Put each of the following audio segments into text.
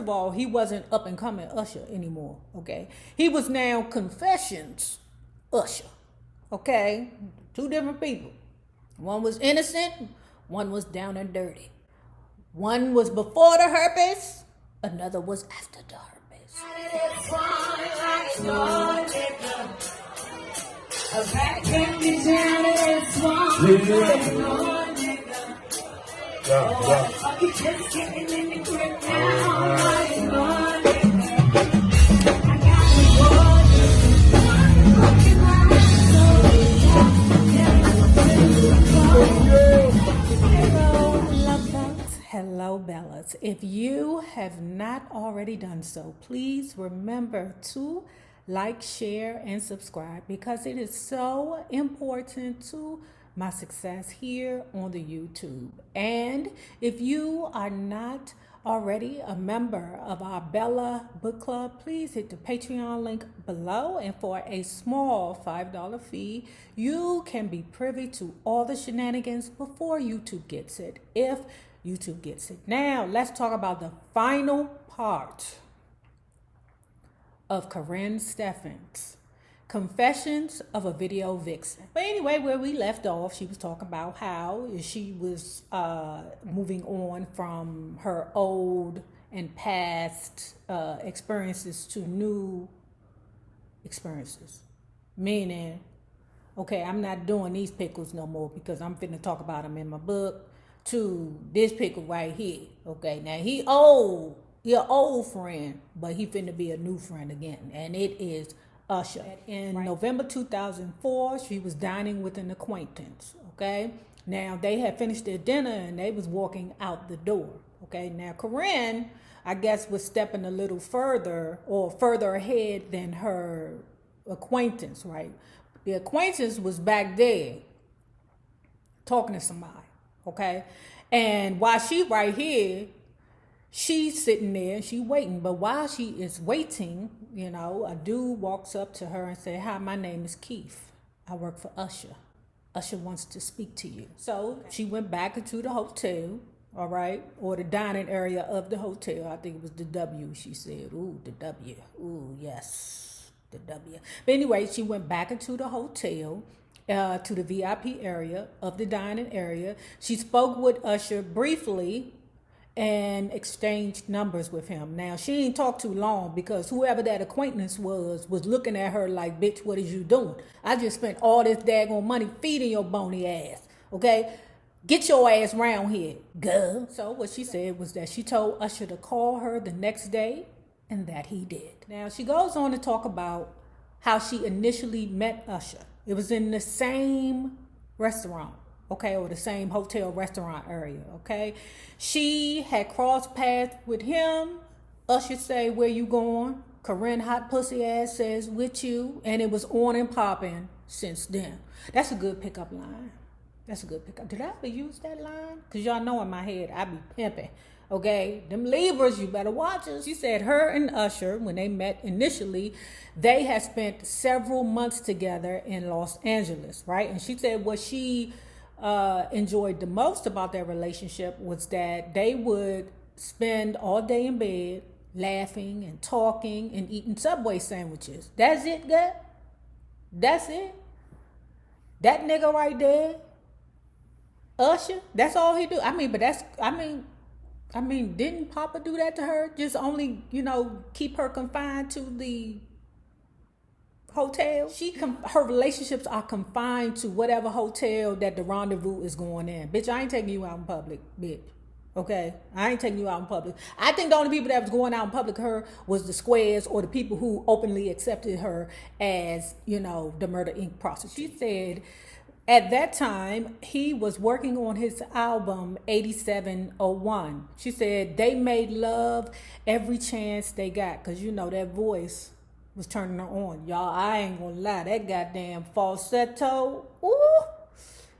of all, he wasn't up and coming Usher anymore, okay? He was now Confessions Usher, okay? Two different people. One was innocent, one was down and dirty. One was before the herpes, another was after the herpes. Hello, Bellas. If you have not already done so, please remember to like, share, and subscribe because it is so important to my success here on the YouTube. And if you are not already a member of our Bella Book Club, please hit the Patreon link below, and for a small $5 fee, you can be privy to all the shenanigans before YouTube gets it, if YouTube gets it. Now, let's talk about the final part of Karrine Steffans' Confessions of a Video Vixen. But anyway, where we left off, she was talking about how she was moving on from her old and past experiences to new experiences. Meaning, okay, I'm not doing these pickles no more because I'm finna talk about them in my book, to this pickle right here. Okay, now he an old friend, but he finna be a new friend again, and it is Usher. In November 2004, she was dining with an acquaintance, okay? Now, they had finished their dinner and they was walking out the door, okay? Now, Karrine, I guess, was stepping a little further or further ahead than her acquaintance, right? The acquaintance was back there talking to somebody, okay? And while she right here, she's sitting there, she waiting. But while she is waiting, you know, a dude walks up to her and say, "Hi, my name is Keith. I work for Usher. Usher wants to speak to you." So she went back into the hotel, all right, or the dining area of the hotel. I think it was the W, she said. Ooh, the W. Ooh, yes, the W. But anyway, she went back into the hotel, to the VIP area of the dining area. She spoke with Usher briefly and exchanged numbers with him. Now, she didn't talk too long because whoever that acquaintance was looking at her like, "Bitch, what is you doing? I just spent all this daggone money feeding your bony ass, okay? Get your ass round here, girl." So what she said was that she told Usher to call her the next day, and that he did. Now, she goes on to talk about how she initially met Usher. It was in the same restaurant, okay, or the same hotel restaurant area, okay? She had crossed paths with him. Usher say, "Where you going?" Karrine hot pussy ass says, "With you." And it was on and popping since then. That's a good pickup line. That's a good pickup. Did I ever use that line? Because y'all know in my head, I be pimping. Okay, them L0vers, you better watch us. She said her and Usher, when they met initially, they had spent several months together in Los Angeles, right? And she said what she enjoyed the most about their relationship was that they would spend all day in bed laughing and talking and eating Subway sandwiches. That's it, girl. That's it. That nigga right there, Usher, that's all he do. I mean, didn't Papa do that to her? Just only, keep her confined to the hotel. Her relationships are confined to whatever hotel that the rendezvous is going in. Bitch, I ain't taking you out in public, bitch. Okay? I ain't taking you out in public. I think the only people that was going out in public with her was the squares or the people who openly accepted her as, the Murder Inc. prostitute. She said at that time, he was working on his album 8701. She said they made love every chance they got because, that voice was turning her on. Y'all, I ain't gonna lie. That goddamn falsetto, ooh,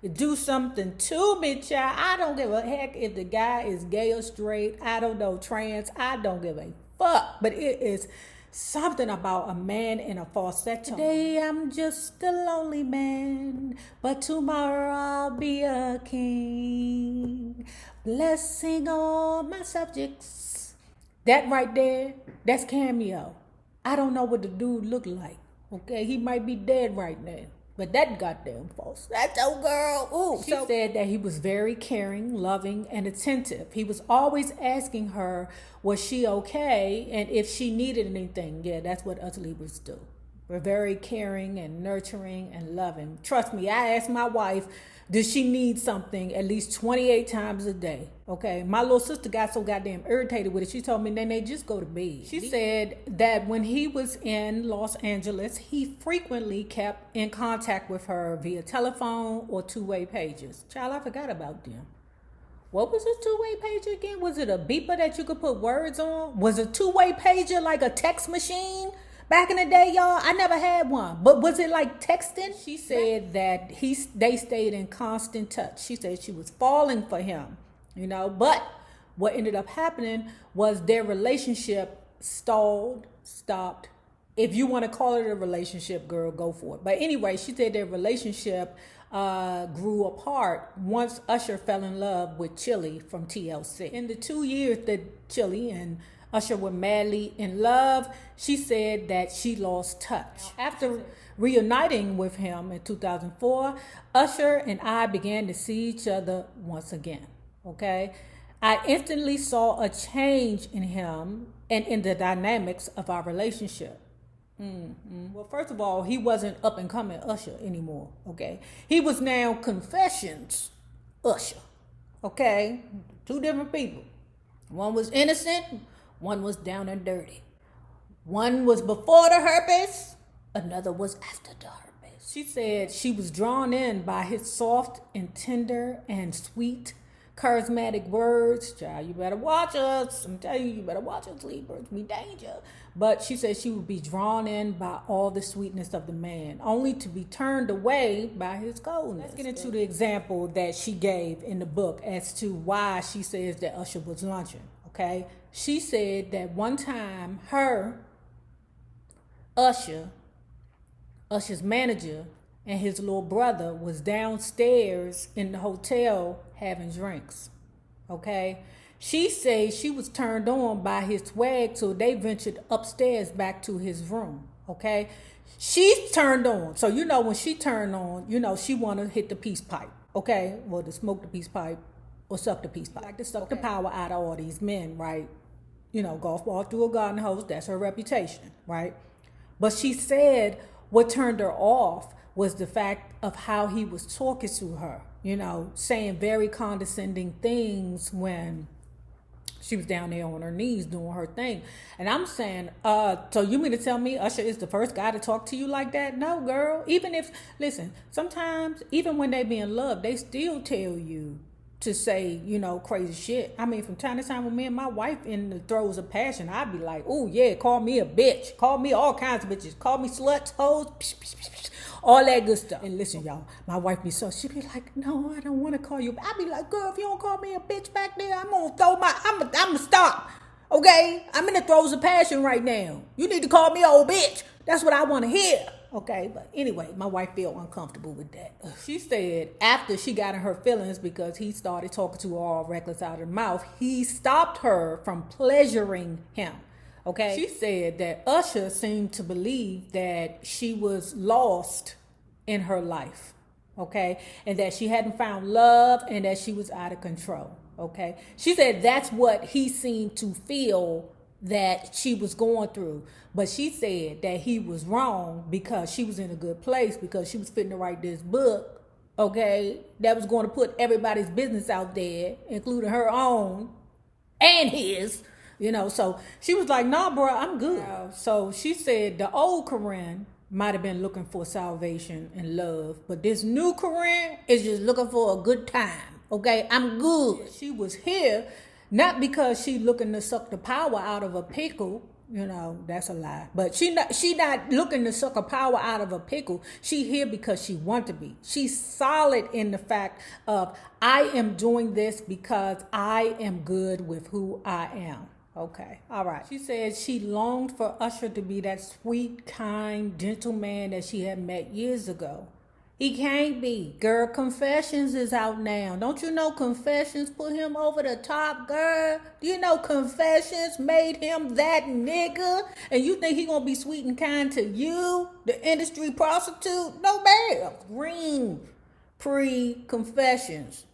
it do something to me, child. I don't give a heck if the guy is gay or straight. I don't know, trans. I don't give a fuck. But it is something about a man in a falsetto. Today I'm just a lonely man, but tomorrow I'll be a king. Blessing all my subjects That right there, that's cameo. I don't know what the dude looked like. Okay, he might be dead right now. But that goddamn false. That's your girl. Ooh. She said that he was very caring, loving, and attentive. He was always asking her, was she okay? And if she needed anything. Yeah, that's what L0vers do. We're very caring and nurturing and loving. Trust me, I asked my wife, does she need something at least 28 times a day? Okay, my little sister got so goddamn irritated with it. She told me, Nene, just go to bed. She said that when he was in Los Angeles, he frequently kept in contact with her via telephone or two-way pages. Child, I forgot about them. What was a two-way pager again? Was it a beeper that you could put words on? Was a two-way pager like a text machine? Back in the day, y'all, I never had one. But was it like texting? She said that they stayed in constant touch. She said she was falling for him, you know. But what ended up happening was their relationship stopped. If you want to call it a relationship, girl, go for it. But anyway, she said their relationship grew apart once Usher fell in love with Chili from TLC. In the 2 years that Chili and Usher were madly in love, she said that she lost touch. After reuniting with him in 2004, Usher and I began to see each other once again, okay? I instantly saw a change in him and in the dynamics of our relationship. Well, first of all, he wasn't up and coming Usher anymore, okay? He was now Confessions Usher, okay? Two different people. One was innocent, one was down and dirty. One was before the herpes, another was after the herpes. She said she was drawn in by his soft and tender and sweet, charismatic words. Child, you better watch us. I'm telling you, you better watch us, Libras. We danger. But she said she would be drawn in by all the sweetness of the man, only to be turned away by his coldness. Let's get into the example that she gave in the book as to why she says that Usher was lunching, okay? She said that one time Usher's manager, and his little brother was downstairs in the hotel having drinks, okay? She said she was turned on by his swag, so they ventured upstairs back to his room, okay? She's turned on. So, you know, when she turned on, you know, she want to hit the peace pipe, okay? Well, to smoke the peace pipe or suck the peace pipe. Like to suck the power out of all these men, right? You know, golf ball through a garden hose, that's her reputation, right? But she said what turned her off was the fact of how he was talking to her, you know, saying very condescending things when she was down there on her knees doing her thing. And I'm saying, so you mean to tell me Usher is the first guy to talk to you like that? No, girl. Even if, listen, sometimes, even when they be in love, they still tell you to say, you know, crazy shit. I mean, from time to time when me and my wife in the throes of passion, I'd be like, oh yeah, call me a bitch. Call me all kinds of bitches. Call me sluts, hoes, psh, psh, psh, psh, all that good stuff. And listen, y'all, my wife be so, she'd be like, no, I don't want to call you. I'd be like, girl, if you don't call me a bitch back there, I'm gonna stop. Okay? I'm in the throes of passion right now. You need to call me old bitch. That's what I want to hear. Okay, but anyway, my wife felt uncomfortable with that. She said after she got in her feelings because he started talking to her all reckless out of her mouth, he stopped her from pleasuring him. Okay, she said that Usher seemed to believe that she was lost in her life. Okay, and that she hadn't found love and that she was out of control. Okay, she said that's what he seemed to feel that she was going through. But she said that he was wrong because she was in a good place, because she was fitting to write this book, okay, that was going to put everybody's business out there, including her own and his, you know. So she was like, nah, bro, I'm good. So she said the old Karrine might have been looking for salvation and love, but this new Karrine is just looking for a good time, okay? I'm good. She was here not because she looking to suck the power out of a pickle. You know, that's a lie. But she not looking to suck a power out of a pickle. She here because she want to be. She's solid in the fact of, I am doing this because I am good with who I am. Okay, all right. She said she longed for Usher to be that sweet, kind, gentle man that she had met years ago. He can't be. Girl, Confessions is out now. Don't you know Confessions put him over the top, girl? Do you know Confessions made him that nigga? And you think he gonna be sweet and kind to you, the industry prostitute? No, ma'am. Green pre-Confessions.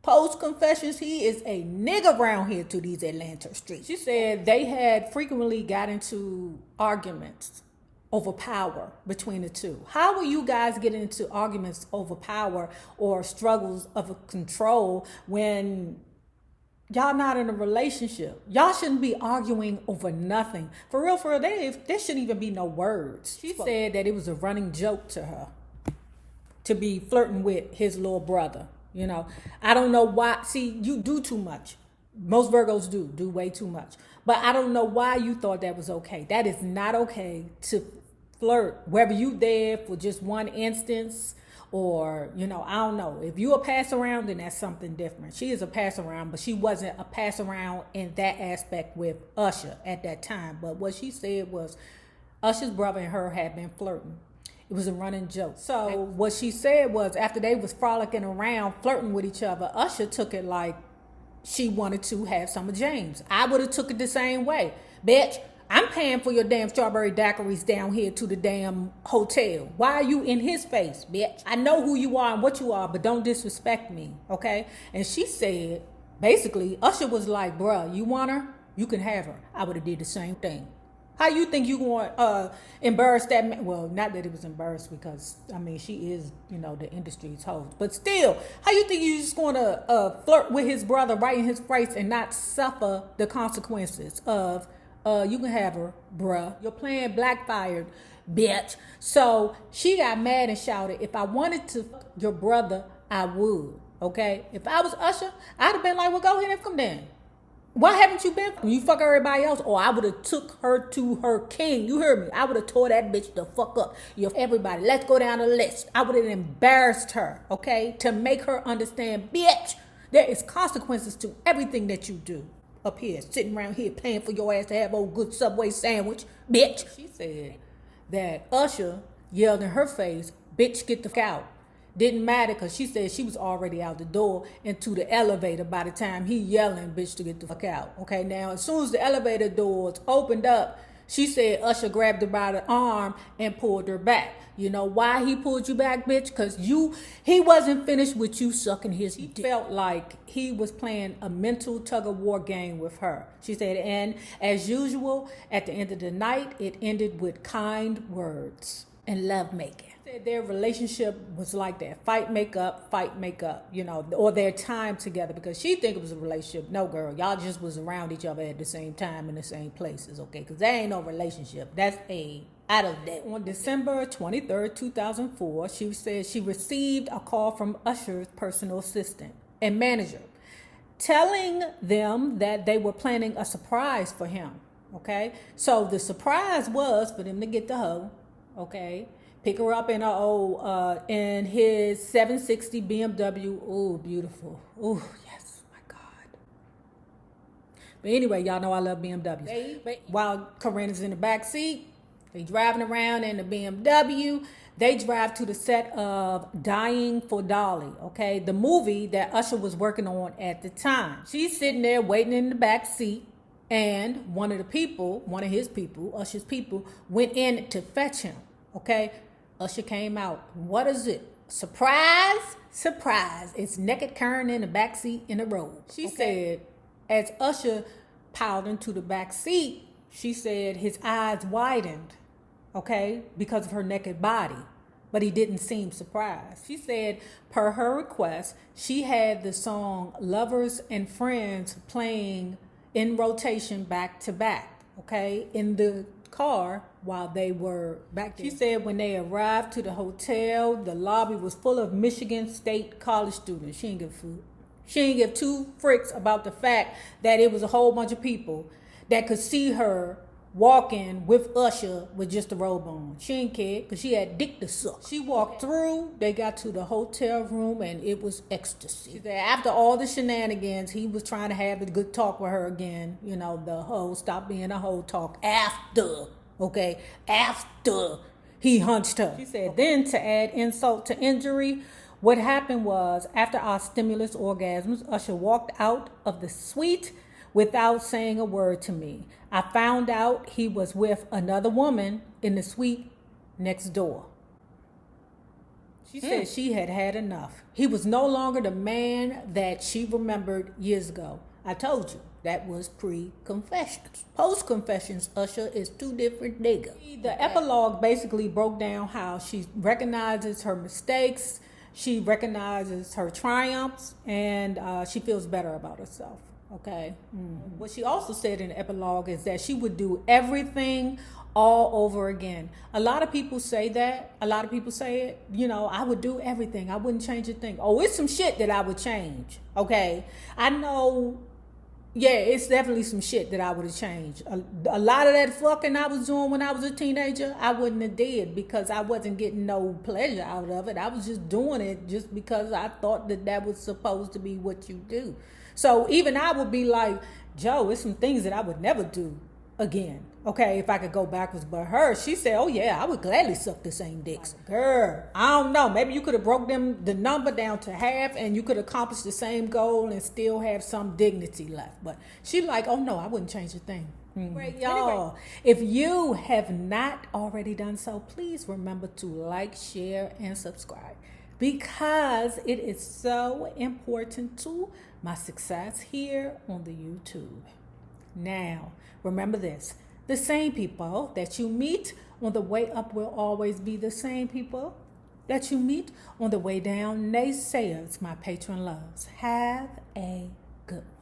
Post Confessions, he is a nigga around here to these Atlanta streets. She said they had frequently got into arguments over power between the two. How will you guys get into arguments over power or struggles of control when y'all not in a relationship? Y'all shouldn't be arguing over nothing. For real, there shouldn't even be no words. She said that it was a running joke to her to be flirting with his little brother. You know, I don't know why. See, you do too much. Most Virgos do way too much. But I don't know why you thought that was okay. That is not okay to flirt, whether you there for just one instance or, you know, I don't know. If you a pass around, then that's something different. She is a pass around, but she wasn't a pass around in that aspect with Usher at that time. But what she said was Usher's brother and her had been flirting. It was a running joke. So what she said was after they was frolicking around, flirting with each other, Usher took it like she wanted to have some of James. I would have took it the same way. Bitch, I'm paying for your damn strawberry daiquiris down here to the damn hotel. Why are you in his face, bitch? I know who you are and what you are, but don't disrespect me, okay? And she said, basically, Usher was like, bruh, you want her? You can have her. I would have did the same thing. How you think you going to embarrass that man? Well, not that it was embarrassed because, I mean, she is, you know, the industry's host. But still, how you think you just going to flirt with his brother right in his face and not suffer the consequences of, you can have her, bruh. You're playing Blackfired, bitch. So she got mad and shouted, if I wanted to fuck your brother, I would, okay? If I was Usher, I'd have been like, well, go ahead and come down. Why haven't you been? You fuck everybody else, or I would have took her to her king. You heard me. I would have tore that bitch the fuck up. You everybody. Let's go down the list. I would have embarrassed her, okay, to make her understand, bitch, there is consequences to everything that you do. Up here, sitting around here paying for your ass to have old good Subway sandwich, bitch. She said that Usher yelled in her face, bitch, get the fuck out. Didn't matter because she said she was already out the door into the elevator by the time he yelling, bitch, to get the fuck out. Okay, now as soon as the elevator doors opened up, she said Usher grabbed her by the arm and pulled her back. You know why he pulled you back, bitch? Because he wasn't finished with you sucking his dick. He felt like he was playing a mental tug-of-war game with her. She said, and as usual, at the end of the night, it ended with kind words and lovemaking. Their relationship was like that. Fight, make up, you know, or their time together, because she think it was a relationship. No, girl, y'all just was around each other at the same time in the same places, okay? Because that ain't no relationship. That's out of that. On December 23rd, 2004, she said she received a call from Usher's personal assistant and manager telling them that they were planning a surprise for him, okay? So the surprise was for them to get the hoe, okay? Pick her up in in his 760 BMW. Oh, beautiful. Oh, yes, my God. But anyway, y'all know I love BMWs. While Karrine is in the back seat, they driving around in the BMW. They drive to the set of Dying for Dolly, okay? The movie that Usher was working on at the time. She's sitting there waiting in the back seat. And one of his people, Usher's people, went in to fetch him, okay? Usher came out. What is it? Surprise, surprise. It's naked Karrine in the backseat in a robe. She said, as Usher piled into the back seat, she said his eyes widened, okay, because of her naked body. But he didn't seem surprised. She said, per her request, she had the song L0vers and Friends playing in rotation back to back, okay, in the car while they were back there. She said when they arrived to the hotel, the lobby was full of Michigan State college students. She didn't give a food. She didn't give two fricks about the fact that it was a whole bunch of people that could see her walking with Usher with just a robe on. She didn't care because she had dick to suck. She walked through, they got to the hotel room, and it was ecstasy. She said after all the shenanigans, he was trying to have a good talk with her again. You know, the hoe, stop being a hoe talk after, okay? After he hunched her. She said, then to add insult to injury, what happened was after our stimulus orgasms, Usher walked out of the suite without saying a word to me. I found out he was with another woman in the suite next door. She said she had had enough. He was no longer the man that she remembered years ago. I told you, that was pre-confessions. Post-confessions, Usher is two different niggas. The epilogue basically broke down how she recognizes her mistakes, she recognizes her triumphs, and she feels better about herself. Okay. What she also said in the epilogue is that she would do everything all over again. A lot of people say that. A lot of people say it. You know, I would do everything. I wouldn't change a thing. Oh, it's some shit that I would change. Okay. I know. Yeah, it's definitely some shit that I would have changed. A lot of that fucking I was doing when I was a teenager, I wouldn't have did because I wasn't getting no pleasure out of it. I was just doing it just because I thought that was supposed to be what you do. So even I would be like, Joe, it's some things that I would never do again. Okay, if I could go backwards. But her, she said, oh yeah, I would gladly suck the same dicks. Girl, I don't know. Maybe you could have broke the number down to half and you could accomplish the same goal and still have some dignity left. But she like, oh no, I wouldn't change a thing. Great, y'all. If you have not already done so, please remember to like, share, and subscribe because it is so important to my success here on the YouTube. Now, remember this. The same people that you meet on the way up will always be the same people that you meet on the way down. Naysayers, my patron loves. Have a good one.